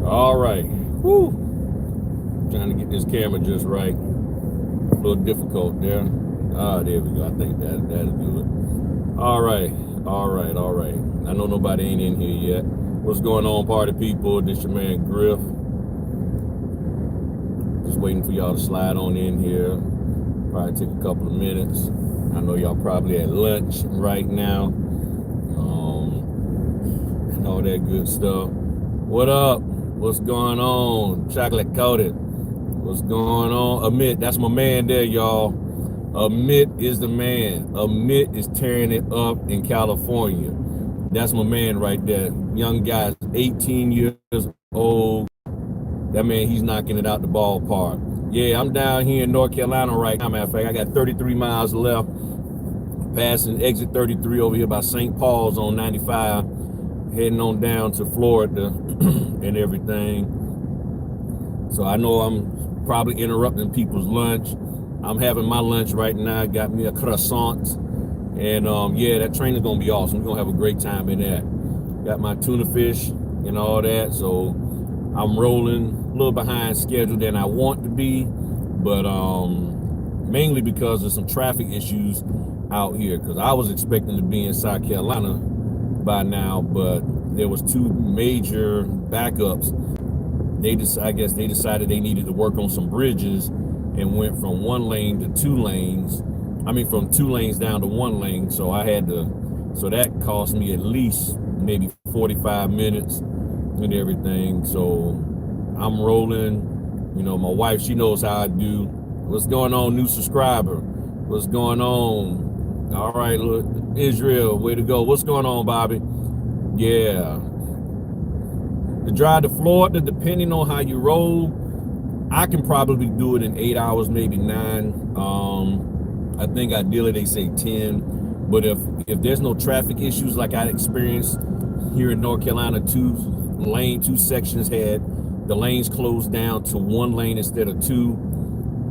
All right. Woo. Trying to get this camera just right. A little difficult there. Ah, there we go. I think that'll do it. All right. All right. All right. I know nobody ain't in here yet. What's going on, party people? This your man Griff. Just waiting for y'all to slide on in here. Probably take a couple of minutes. I know y'all probably at lunch right now. And all that good stuff. What up? What's going on? Chocolate coated. What's going on? Amit, that's my man there, y'all. Amit is the man. Amit is tearing it up in California. That's my man right there. Young guy, 18 years old. That man, he's knocking it out the ballpark. Yeah, I'm down here in North Carolina right now. Matter of fact, I got 33 miles left. Passing exit 33 over here by St. Paul's on 95. Heading on down to Florida and everything. So I know I'm probably interrupting people's lunch. I'm having my lunch right now. Got me a croissant. And yeah, that train is going to be awesome. We're going to have a great time in that. Got my tuna fish and all that. So I'm rolling a little behind schedule than I want to be. But mainly because of some traffic issues out here. Because I was expecting to be in South Carolina by now, but there was two major backups. I guess they decided they needed to work on some bridges and went from one lane to two lanes. I mean, from two lanes down to one lane. So that cost me at least maybe 45 minutes and everything. So I'm rolling. You know, my wife, she knows how I do. What's going on, new subscriber? What's going on? All right, look, Israel, way to go. What's going on, Bobby? Yeah. The drive to Florida, depending on how you roll, I can probably do it in 8 hours, maybe 9. I think ideally they say 10. But if there's no traffic issues like I experienced here in North Carolina, two sections had the lanes closed down to one lane instead of two.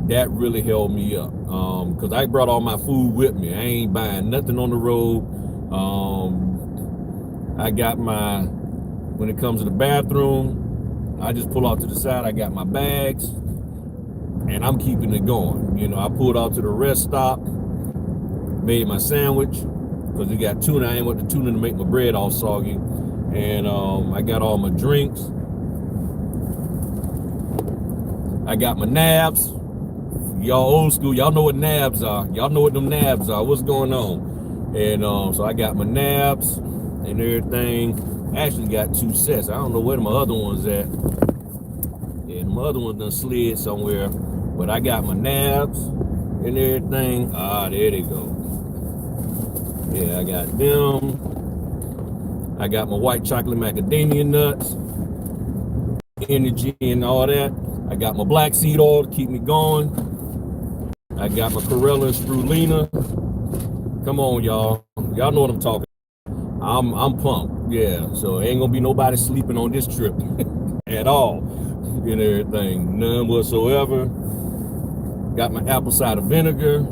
That really held me up because I brought all my food with me. I ain't buying nothing on the road. I got when it comes to the bathroom, I just pull off to the side. I got my bags and I'm keeping it going. You know, I pulled off to the rest stop, made my sandwich because we got tuna. I ain't want the tuna to make my bread all soggy. And I got all my drinks. I got my nabs. Y'all old school, y'all know what nabs are. Y'all know what them nabs are. What's going on? And so I got my nabs and everything. I actually got 2 sets. I don't know where my other one's at. Yeah, my other one done slid somewhere. But I got my nabs and everything. Ah, there they go. Yeah, I got them. I got my white chocolate macadamia nuts, energy and all that. I got my black seed oil to keep me going. I got my Corella and Spirulina. Come on, y'all. Y'all know what I'm talking about. I'm pumped. Yeah, so ain't gonna be nobody sleeping on this trip at all. And everything. None whatsoever. Got my apple cider vinegar.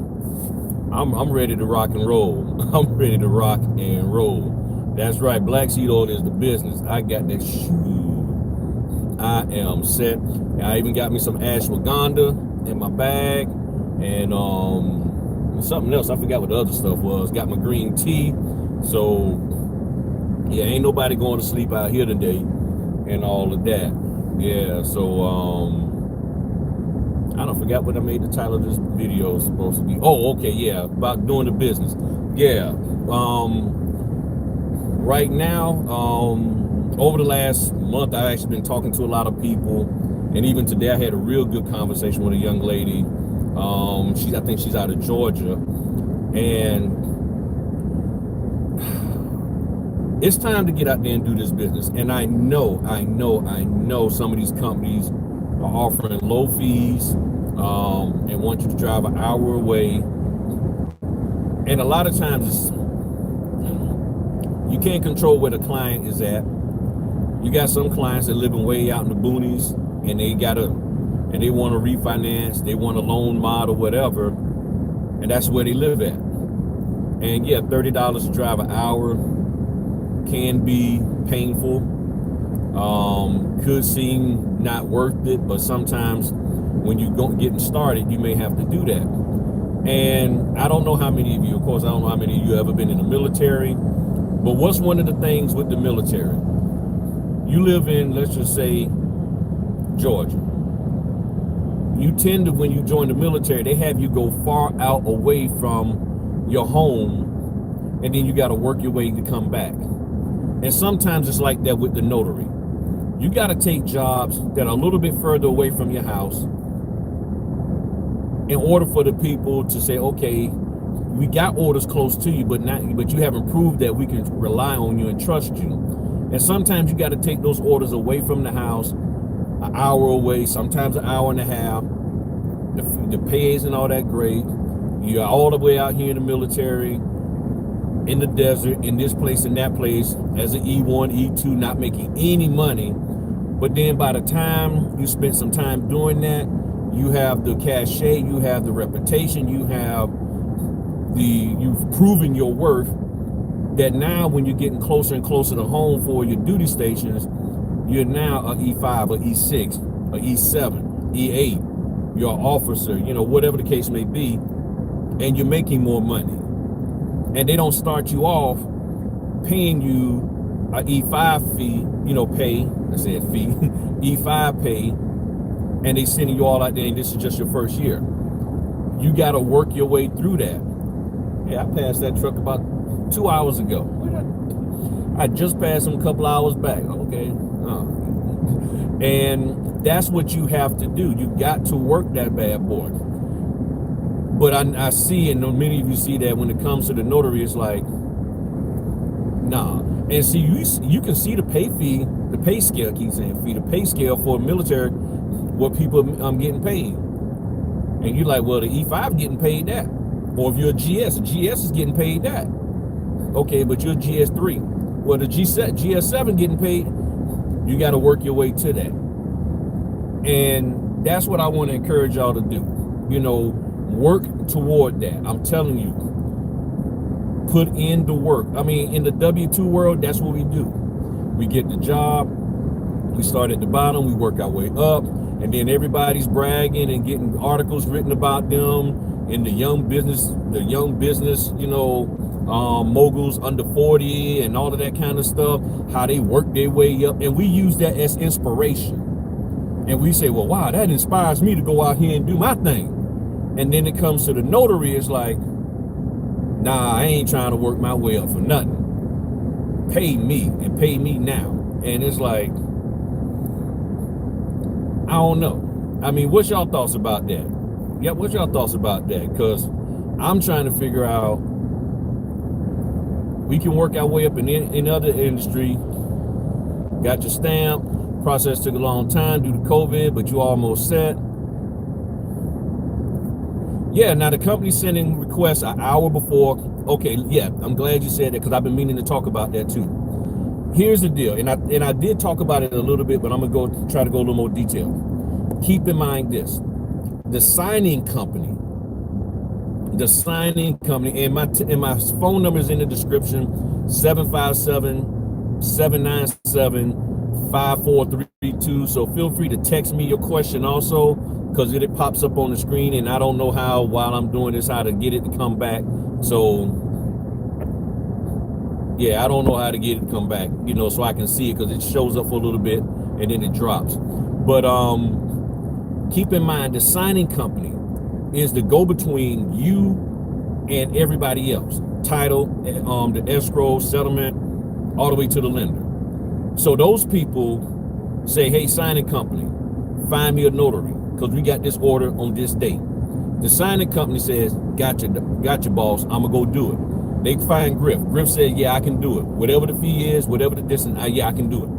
I'm ready to rock and roll. I'm ready to rock and roll. That's right. Black seed oil is the business. I got that shoe. I am set. I even got me some ashwagandha in my bag. And something else, I forgot what the other stuff was. Got my green tea. So yeah, ain't nobody going to sleep out here today and all of that. Yeah, so I don't forget what I made the title of this video is supposed to be. Oh, okay, yeah, about doing the business. Yeah. Right now, over the last month, I've actually been talking to a lot of people, and even today I had a real good conversation with a young lady. I think she's out of Georgia, and it's time to get out there and do this business. And I know some of these companies are offering low fees and want you to drive an hour away. And a lot of times you can't control where the client is at. You got some clients that living way out in the boonies and they want to refinance, they want a loan mod or whatever, and that's where they live at. And yeah, $30 to drive an hour can be painful. Could seem not worth it, but sometimes when you go getting started, you may have to do that. And I don't know how many of you, of course, I don't know how many of you ever been in the military, but what's one of the things with the military? You live in, let's just say, Georgia. You tend to, when you join the military, they have you go far out away from your home, and then you got to work your way to come back. And sometimes it's like that with the notary. You got to take jobs that are a little bit further away from your house in order for the people to say, okay, we got orders close to you, but you haven't proved that we can rely on you and trust you. And sometimes you got to take those orders away from the house, an hour away, sometimes an hour and a half. The pay isn't all that great. You're all the way out here in the military, in the desert, in this place and that place, as an E1, E2, not making any money. But then by the time you spend some time doing that, you have the cachet, you have the reputation, you've proven your worth, that now when you're getting closer and closer to home for your duty stations, you're now a E5, a E6, a E7, E8, you're an officer, whatever the case may be, and you're making more money. And they don't start you off paying you a E5 fee, pay, I said fee, E5 pay, and they sending you all out there, and this is just your first year. You got to work your way through that. Yeah, I passed that truck about 2 hours ago. I just passed him a couple hours back. Okay. And that's what you have to do. You got to work that bad boy. But I see, and many of you see that when it comes to the notary, it's like, nah. And see, you can see the pay fee, the pay scale, I keep saying fee, the pay scale for military, what people getting paid. And you're like, well, the E5 getting paid that. Or if you're a GS is getting paid that. Okay, but you're a GS3. Well, the GS7 getting paid, you got to work your way to that. And that's what I want to encourage y'all to do. Work toward that. I'm telling you, put in the work. I mean, in the W-2 world, that's what we do. We get the job, we start at the bottom, we work our way up, and then everybody's bragging and getting articles written about them in the young business, moguls under 40 and all of that kind of stuff, how they work their way up. And we use that as inspiration. And we say, well, wow, that inspires me to go out here and do my thing. And then it comes to the notary, it's like, nah, I ain't trying to work my way up for nothing. Pay me, and pay me now. And it's like, I don't know. I mean, what's y'all thoughts about that? Yeah, what's y'all thoughts about that? Because I'm trying to figure out, we can work our way up in other industry. Got your stamp. Process took a long time due to COVID, but you almost set. Yeah, now the company's sending requests an hour before. Okay, yeah, I'm glad you said that, because I've been meaning to talk about that too. Here's the deal, and I did talk about it a little bit, but I'm gonna try to go a little more detail. Keep in mind this: the signing company, and my phone number is in the description, 757-797-5432. So feel free to text me your question also, because it pops up on the screen, and I don't know how, while I'm doing this, how to get it to come back. So yeah, I don't know how to get it to come back, so I can see it, because it shows up for a little bit and then it drops. But keep in mind, the signing company is the go-between you and everybody else. Title, the escrow, settlement, all the way to the lender. So those people say, hey, signing company, find me a notary, because we got this order on this date. The signing company says, gotcha, boss, I'm gonna go do it. They find Griff. Griff said, yeah, I can do it. Whatever the fee is, whatever the distance, yeah, I can do it.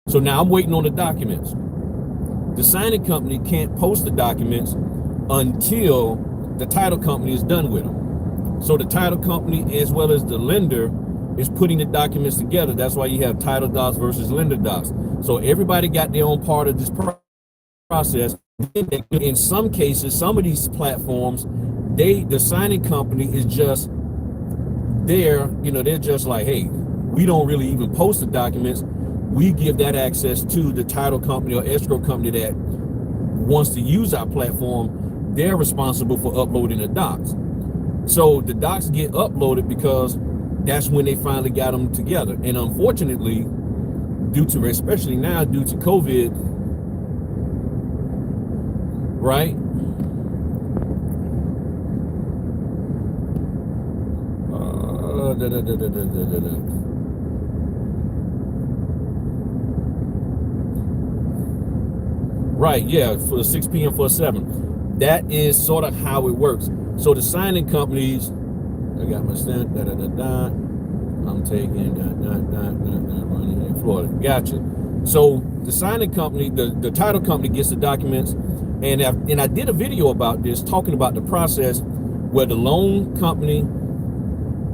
So now I'm waiting on the documents. The signing company can't post the documents until the title company is done with them. So the title company, as well as the lender, is putting the documents together. That's why you have title docs versus lender docs. So everybody got their own part of this process. In some cases, some of these platforms, the signing company is just there, they're just like, hey, we don't really even post the documents. we give that access to the title company or escrow company that wants to use our platform. They're responsible for uploading the docs. So the docs get uploaded because that's when they finally got them together. And unfortunately, especially now due to COVID, right? Right, yeah, for 6 p.m. for 7. That is sort of how it works. So the signing companies, I got my stamp, I'm taking running in Florida. Gotcha. So the signing company, the title company gets the documents, and I did a video about this, talking about the process where the loan company,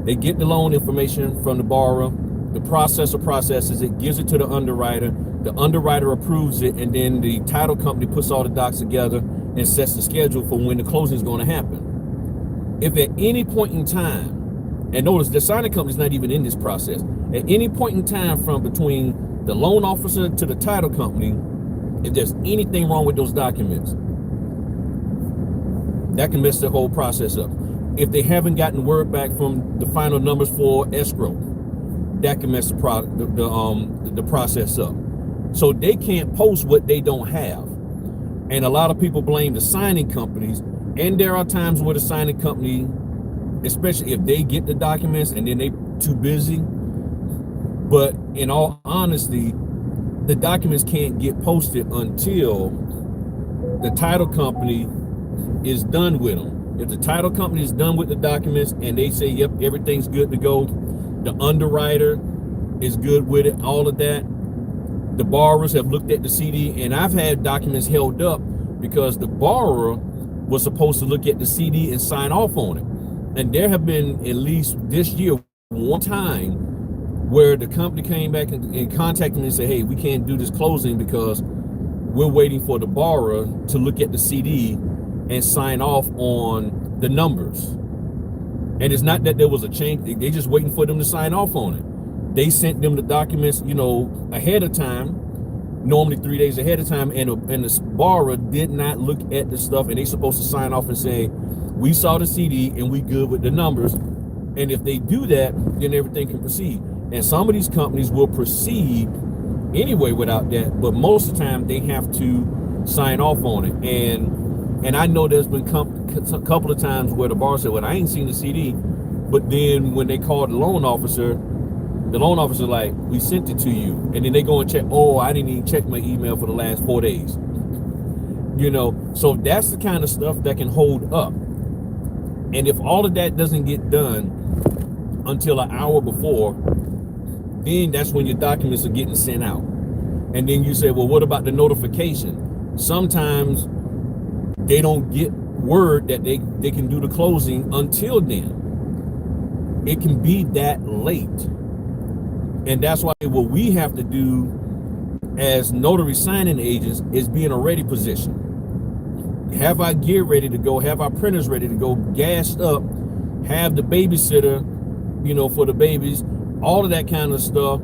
they get the loan information from the borrower, the processor processes it, gives it to the underwriter approves it, and then the title company puts all the docs together and sets the schedule for when the closing is going to happen. If at any point in time, and notice the signing company is not even in this process, at any point in time from between the loan officer to the title company, if there's anything wrong with those documents, that can mess the whole process up. If they haven't gotten word back from the final numbers for escrow, that can mess the process up. So they can't post what they don't have. And a lot of people blame the signing companies. And there are times where the signing company, especially if they get the documents and then they too busy. But in all honesty, the documents can't get posted until the title company is done with them. If the title company is done with the documents and they say, yep, everything's good to go, the underwriter is good with it, all of that, the borrowers have looked at the CD, and I've had documents held up because the borrower was supposed to look at the CD and sign off on it. And there have been, at least this year, one time where the company came back and contacted me and said, hey, we can't do this closing because we're waiting for the borrower to look at the CD and sign off on the numbers. And it's not that there was a change, they're just waiting for them to sign off on it. They sent them the documents, ahead of time, normally 3 days ahead of time, and the borrower did not look at the stuff, and they supposed to sign off and say, we saw the CD and we good with the numbers. And if they do that, then everything can proceed. And some of these companies will proceed anyway without that, but most of the time they have to sign off on it. And I know there's been a couple of times where the borrower said, well, I ain't seen the CD, but then when they called the loan officer like, we sent it to you. And then they go and check, oh, I didn't even check my email for the last 4 days. So that's the kind of stuff that can hold up. And if all of that doesn't get done until an hour before, then that's when your documents are getting sent out. And then you say, well, what about the notification? Sometimes they don't get word that they can do the closing until then. It can be that late. And that's why what we have to do as notary signing agents is be in a ready position. Have our gear ready to go, have our printers ready to go, gassed up, have the babysitter, for the babies, all of that kind of stuff.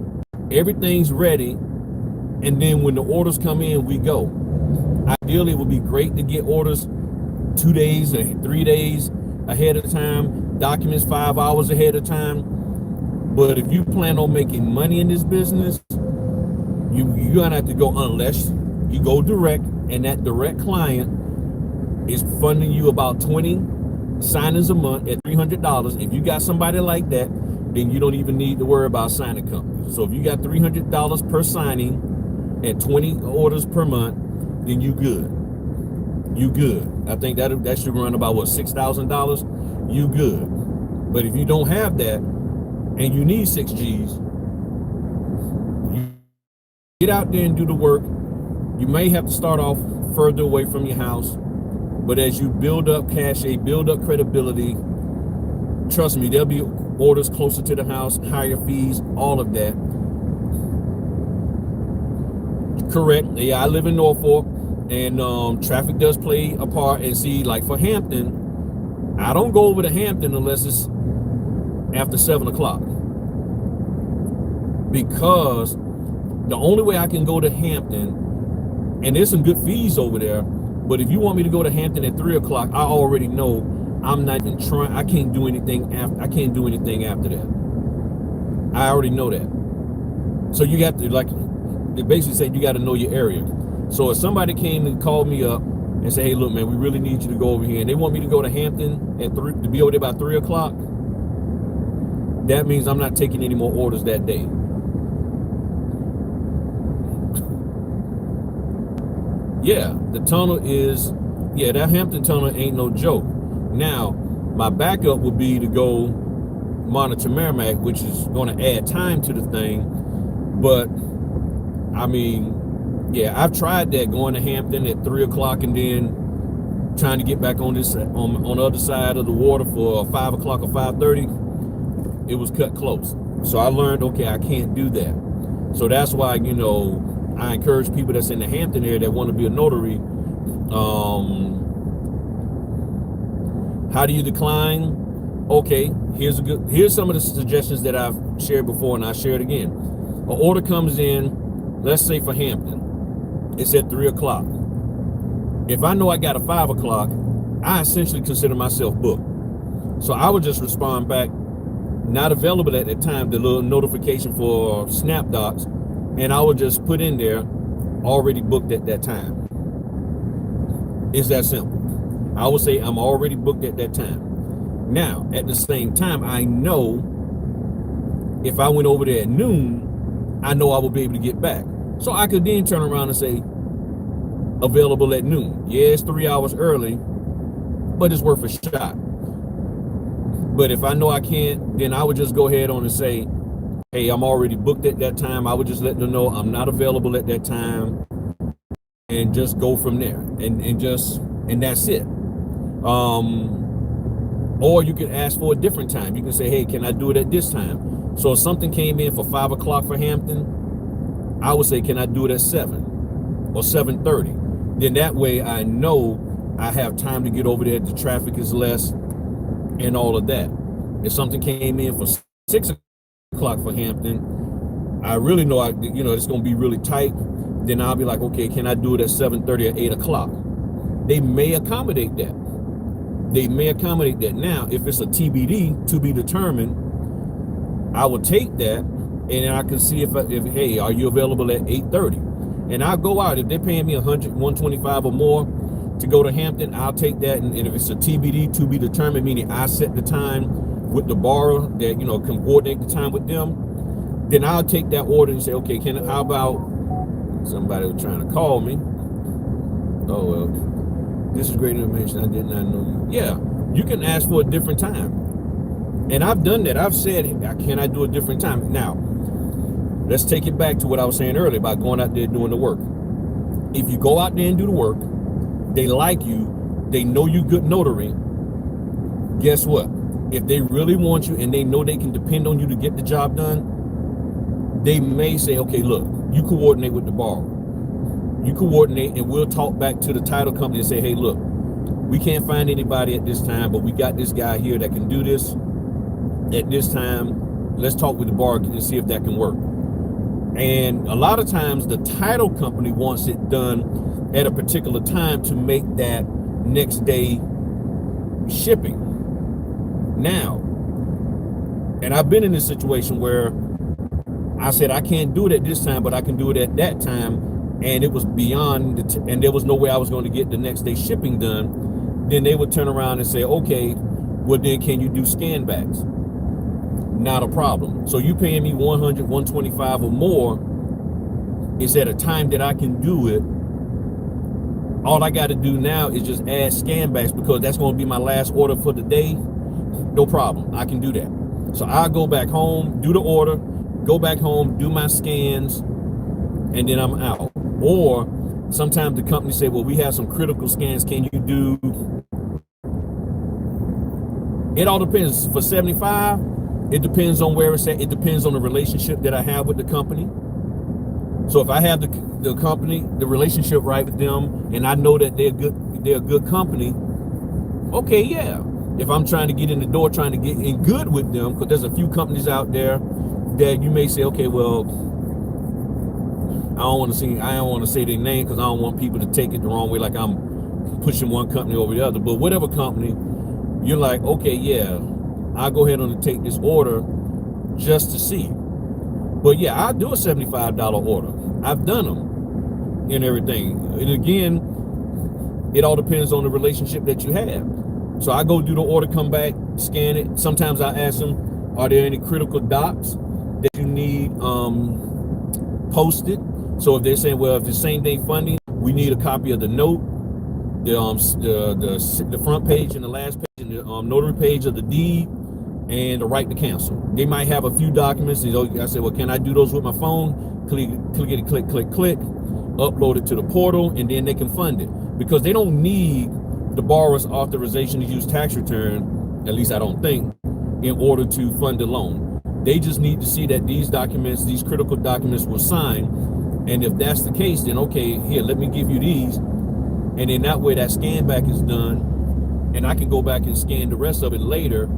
Everything's ready. And then when the orders come in, we go. Ideally, it would be great to get orders 2 days or 3 days ahead of time, documents 5 hours ahead of time. But if you plan on making money in this business, you're gonna have to go, unless you go direct, and that direct client is funding you about 20 signings a month at $300. If you got somebody like that, then you don't even need to worry about signing companies. So if you got $300 per signing at 20 orders per month, then you good. You good. I think that should run about what, $6,000. You good. But if you don't have that and you need 6 G's, you get out there and do the work. You may have to start off further away from your house, but as you build up cachet, build up credibility, trust me, there'll be orders closer to the house, higher fees, all of that. Correct. Yeah, I live in Norfolk, and traffic does play a part. And see, like for Hampton, I don't go over to Hampton unless it's after 7 o'clock, because The only way I can go to Hampton, and there's some good fees over there, but if you want me to go to Hampton at 3 o'clock, I already know I'm not even trying. I can't do anything after. I can't do anything after that. I already know that. So you have to, like, they basically say you got to know your area. So if somebody came and called me up and say, hey, look, man, we really need you to go over here, and they want me to go to Hampton at 3, to be over there by 3 o'clock, that means I'm not taking any more orders that day. Yeah, the tunnel is, yeah, that Hampton tunnel ain't no joke. Now, my backup would be to go monitor Merrimack, which is going to add time to the thing. But, I mean, yeah, I've tried that, going to Hampton at 3 o'clock and then trying to get back on this on the other side of the water for 5 o'clock or 5:30. It was cut close. So I learned, okay, I can't do that. So that's why, you know, I encourage people that's in the Hampton area that want to be a notary. How do you decline? Okay, here's some of the suggestions that I've shared before, and I'll share it again. An order comes in, let's say for Hampton, it's at 3 o'clock. If I know I got a 5 o'clock, I essentially consider myself booked. So I would just respond back, not available at that time, the little notification for SnapDocs, and I would just put in there, already booked at that time. It's that simple. I would say I'm already booked at that time. Now, at the same time, I know if I went over there at noon, I know I will be able to get back. So I could then turn around and say, available at noon. Yeah, it's 3 hours early, but it's worth a shot. But if I know I can't, then I would just go ahead on and say, hey, I'm already booked at that time. I would just let them know I'm not available at that time, and just go from there. And that's it. Or you can ask for a different time. You can say, hey, can I do it at this time? So if something came in for 5 o'clock for Hampton, I would say, can I do it at 7 or 7:30? Then that way I know I have time to get over there. The traffic is less and all of that. If something came in for 6 o'clock for Hampton, I really know it's going to be really tight. Then I'll be like, okay, can I do it at 7:30 or 8 o'clock? They may accommodate that. Now, if it's a TBD, to be determined, I will take that, and then I can see if hey, are you available at 8:30? And I'll go out. If they're paying me $100, $125 or more to go to Hampton, I'll take that. And if it's a TBD, to be determined, meaning I set the time with the borrower that, can coordinate the time with them, then I'll take that order and say, okay, how about, somebody was trying to call me. Oh, well, this is great information. I did not know you. Yeah, you can ask for a different time. And I've done that. I've said, can I do a different time? Now, let's take it back to what I was saying earlier about going out there doing the work. If you go out there and do the work, they like you, they know you good notary, guess what? If they really want you and they know they can depend on you to get the job done, they may say, okay, look, you coordinate with the borrower. You coordinate, and we'll talk back to the title company and say, hey, look, we can't find anybody at this time, but we got this guy here that can do this at this time. Let's talk with the borrower and see if that can work. And a lot of times the title company wants it done at a particular time to make that next day shipping. Now, and I've been in this situation where I said I can't do it at this time, but I can do it at that time, and it was beyond and there was no way I was going to get the next day shipping done. Then they would turn around and say, okay, well then can you do scan backs? Not a problem. So you paying me $100, $125 or more is at a time that I can do it. All I got to do now is just add scan backs, because that's going to be my last order for the day. No problem. I can do that. So I'll go back home, do the order, go back home, do my scans, and then I'm out. Or sometimes the company say, well, we have some critical scans. Can you do? It all depends. For 75, it depends on where it's at. It depends on the relationship that I have with the company. So if I have the company, the relationship right with them, and I know that they're a good company, okay, yeah. If I'm trying to get in the door, trying to get in good with them, because there's a few companies out there that you may say, okay, well, I don't want to say their name because I don't want people to take it the wrong way, like I'm pushing one company over the other. But whatever company, you're like, okay, yeah, I'll go ahead and take this order just to see. But yeah, I'll do a $75 order. I've done them and everything. And again, it all depends on the relationship that you have. So I go do the order, come back, scan it. Sometimes I ask them, are there any critical docs that you need posted? So if they're saying, well, if it's same day funding, we need a copy of the note, the front page and the last page, and the notary page of the deed, and the right to cancel. They might have a few documents. I say, well, can I do those with my phone? Click, upload it to the portal, and then they can fund it. Because they don't need the borrower's authorization to use tax return, at least I don't think, in order to fund the loan. They just need to see that these documents, these critical documents were signed. And if that's the case, then okay, here, let me give you these. And then that way that scan back is done, and I can go back and scan the rest of it later,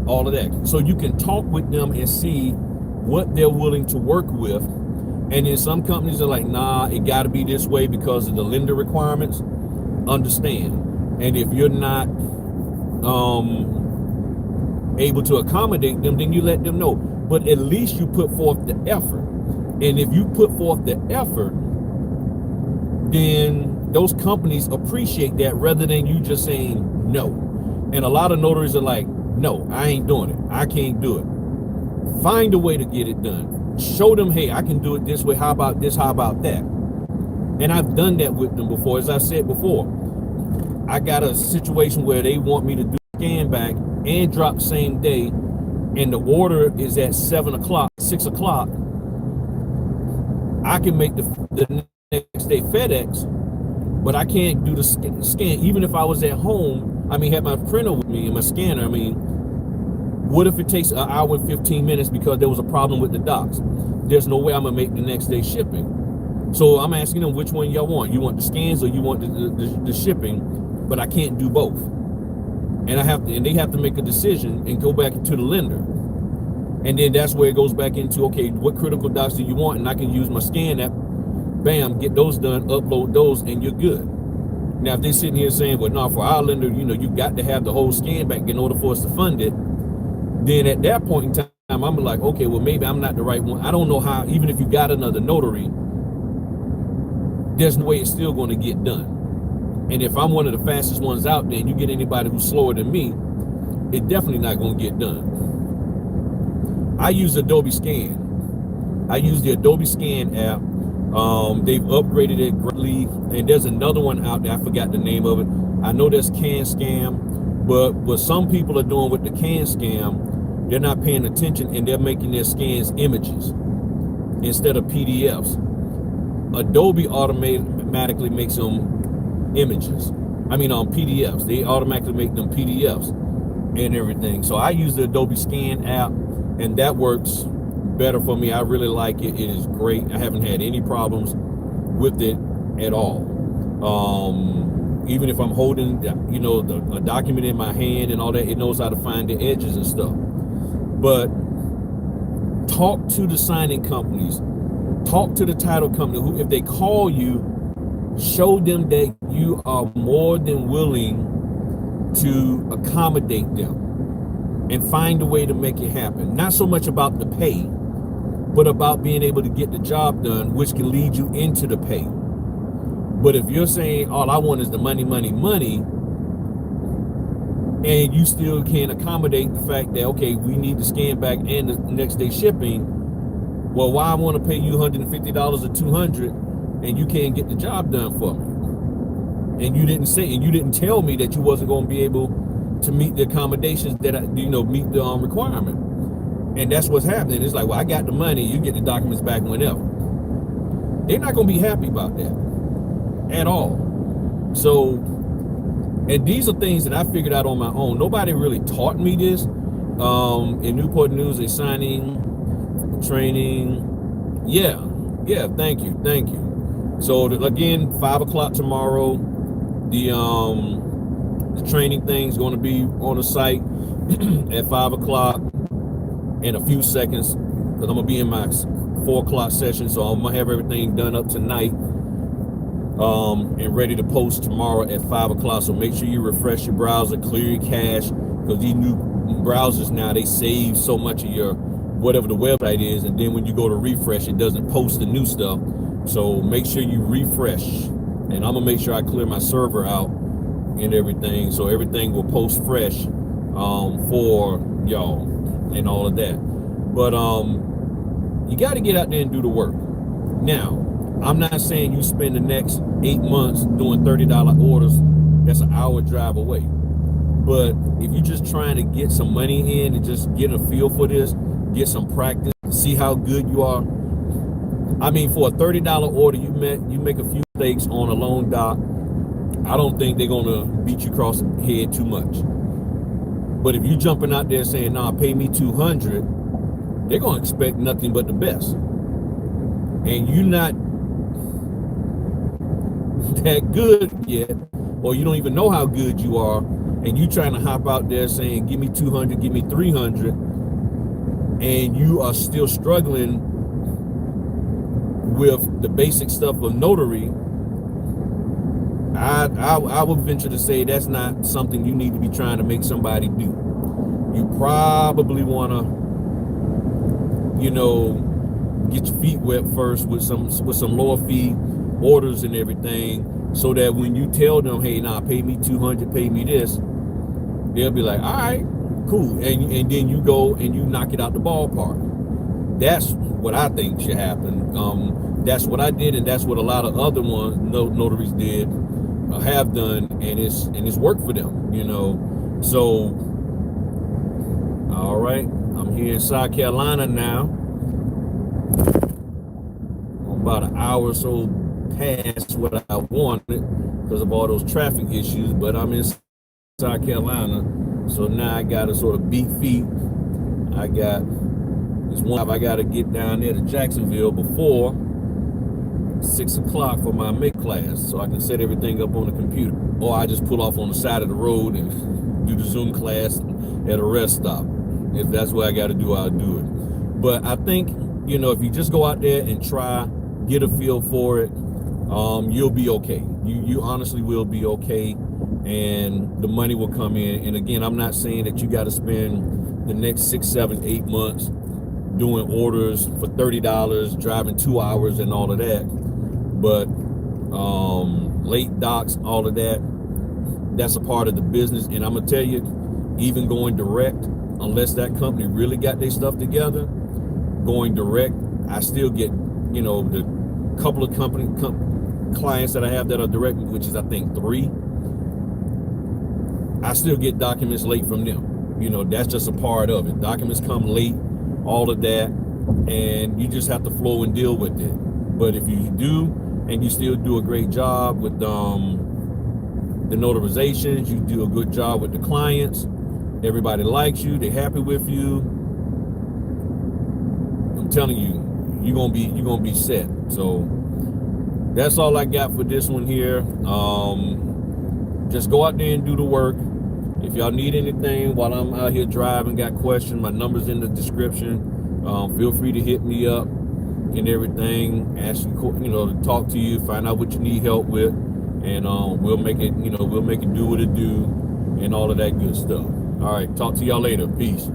all of that. So you can talk with them and see what they're willing to work with. And then some companies are like, nah, it got to be this way because of the lender requirements. Understand. And if you're not able to accommodate them, then you let them know. But at least you put forth the effort. And if you put forth the effort, then those companies appreciate that rather than you just saying no. And a lot of notaries are like, no, I ain't doing it. I can't do it. Find a way to get it done. Show them, hey, I can do it this way. How about this? How about that? And I've done that with them before. As I said before, I got a situation where they want me to do scan back and drop same day, and the order is at 7 o'clock, 6 o'clock. I can make the next day FedEx, but I can't do the scan. Even if I was at home, had my printer with me and my scanner. What if it takes an hour and 15 minutes because there was a problem with the docs? There's no way I'm gonna make the next day shipping. So I'm asking them, which one y'all want? You want the scans or you want the shipping? But I can't do both. And they have to make a decision and go back to the lender. And then that's where it goes back into, okay, what critical docs do you want? And I can use my scan app, bam, get those done, upload those, and you're good. Now, if they're sitting here saying, well, no, for our lender, you got to have the whole scan back in order for us to fund it, then at that point in time, I'm like, okay, well, maybe I'm not the right one. I don't know how, even if you got another notary, there's no way it's still going to get done. And if I'm one of the fastest ones out there and you get anybody who's slower than me, it's definitely not going to get done. I use Adobe Scan. I use the Adobe Scan app. They've upgraded it greatly. And there's another one out there. I forgot the name of it. I know there's CanScam, but what some people are doing with the CanScam, they're not paying attention and they're making their scans images instead of PDFs. Adobe automatically makes them images. PDFs. They automatically make them PDFs and everything. So I use the Adobe Scan app, and that works better for me. I really like it. It is great. I haven't had any problems with it at all. Even if I'm holding, a document in my hand and all that, it knows how to find the edges and stuff. But talk to the signing companies. Talk to the title company who, if they call you, show them that you are more than willing to accommodate them and find a way to make it happen. Not so much about the pay, but about being able to get the job done, which can lead you into the pay. But if you're saying all I want is the money, and you still can't accommodate the fact that, okay, we need to scan back and the next day shipping, well, why I want to pay you $150 or $200 and you can't get the job done for me? And you didn't tell me that you wasn't going to be able to meet the accommodations that meet the requirement. And that's what's happening. It's like, well, I got the money, you get the documents back whenever. They're not going to be happy about that at all. So, and these are things that I figured out on my own. Nobody really taught me this. In Newport News, they signing, training. Yeah, thank you. So again, 5 o'clock tomorrow, the training thing's going to be on the site at 5 o'clock in a few seconds, because I'm going to be in my 4 o'clock session, so I'm gonna have everything done up tonight, and ready to post tomorrow at 5 o'clock. So make sure you refresh your browser, clear your cache, because these new browsers now, they save so much of your whatever the website is, and then when you go to refresh, it doesn't post the new stuff. So make sure you refresh, and I'm gonna make sure I clear my server out and everything, so everything will post fresh for y'all and all of that. But you got to get out there and do the work. Now, I'm not saying you spend the next 8 months doing $30 orders. That's an hour drive away. But if you're just trying to get some money in and just get a feel for this, get some practice, see how good you are. I mean, for a $30 order, you make a few mistakes on a loan doc. I don't think they're gonna beat you across the head too much. But if you're jumping out there saying, "Nah, pay me 200," they're gonna expect nothing but the best. And you're not that good yet, or you don't even know how good you are, and you trying to hop out there saying, "Give me 200, give me 300," and you are still struggling with the basic stuff of notary, I would venture to say that's not something you need to be trying to make somebody do. You probably want to, get your feet wet first with some lower fee orders and everything, so that when you tell them, "Hey, nah, pay me 200, pay me this," they'll be like, "All right, cool," and then you go and you knock it out the ballpark. That's what I think should happen. That's what I did, and that's what a lot of other notaries did, have done, and it's worked for them. So, all right, I'm here in South Carolina now. I'm about an hour or so past what I wanted because of all those traffic issues, but I'm in South Carolina, so now I got to sort of beat feet. I got this one. I got to get down there to Jacksonville before 6 o'clock for my MIG class, so I can set everything up on the computer, or I just pull off on the side of the road and do the Zoom class at a rest stop. If that's what I got to do, I'll do it. But I think, if you just go out there and try, get a feel for it, you'll be okay. You honestly will be okay, and the money will come in. And again, I'm not saying that you got to spend the next 6, 7, 8 months doing orders for $30, driving 2 hours and all of that. But late docs, all of that, that's a part of the business. And I'm gonna tell you, even going direct, unless that company really got their stuff together, going direct, I still get, the couple of clients that I have that are direct, which is I think 3, I still get documents late from them. That's just a part of it. Documents come late, all of that, and you just have to flow and deal with it. But if you do, and you still do a great job with the notarizations, you do a good job with the clients, everybody likes you, they're happy with you, I'm telling you, you're gonna be set. So that's all I got for this one here. Just go out there and do the work. If y'all need anything while I'm out here driving, got questions, my number's in the description. Feel free to hit me up and everything, ask you, to talk to you, find out what you need help with, and we'll make it do what it do and all of that good stuff. All right, talk to y'all later. Peace.